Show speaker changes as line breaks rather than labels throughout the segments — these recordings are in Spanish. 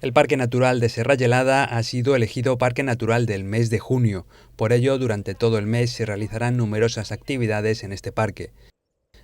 El Parque Natural de Serra Gelada ha sido elegido Parque Natural del mes de junio. Por ello, durante todo el mes se realizarán numerosas actividades en este parque.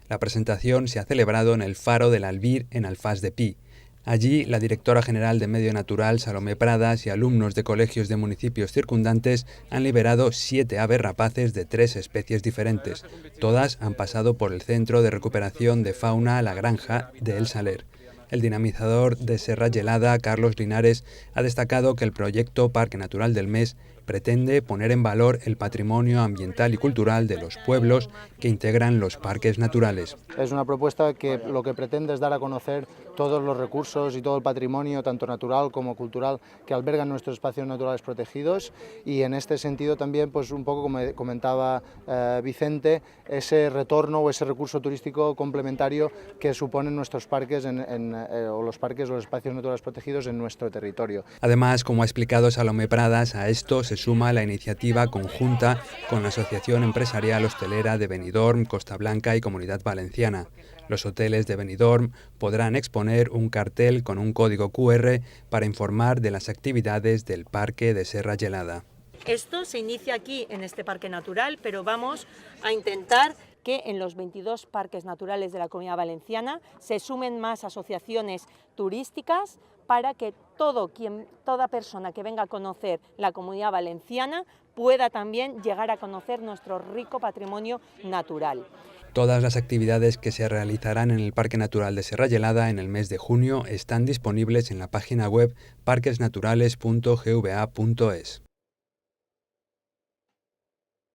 La presentación se ha celebrado en el Faro del Albir, en Alfás de Pi. Allí, la directora general de Medio Natural, Salomé Pradas, y alumnos de colegios de municipios circundantes han liberado 7 aves rapaces de 3 especies diferentes. Todas han pasado por el Centro de Recuperación de Fauna La Granja de El Saler. El dinamizador de Serra Gelada, Carlos Linares, ha destacado que el proyecto Parque Natural del Mes pretende poner en valor el patrimonio ambiental y cultural de los pueblos que integran los parques naturales.
Es una propuesta que lo que pretende es dar a conocer todos los recursos y todo el patrimonio, tanto natural como cultural, que albergan nuestros espacios naturales protegidos, y en este sentido también, pues un poco como comentaba Vicente, ese retorno o ese recurso turístico complementario que suponen nuestros parques o los parques o los espacios naturales protegidos en nuestro territorio.
Además, como ha explicado Salomé Pradas, a esto se suma la iniciativa conjunta con la Asociación Empresarial Hostelera de Benidorm, Costa Blanca y Comunidad Valenciana. Los hoteles de Benidorm podrán exponer un cartel con un código QR para informar de las actividades del Parque de Serra Gelada.
Esto se inicia aquí en este parque natural, pero vamos a intentar que en los 22 parques naturales de la Comunidad Valenciana se sumen más asociaciones turísticas para que toda persona que venga a conocer la Comunidad Valenciana pueda también llegar a conocer nuestro rico patrimonio natural.
Todas las actividades que se realizarán en el Parque Natural de Serra Gelada en el mes de junio están disponibles en la página web parquesnaturales.gva.es.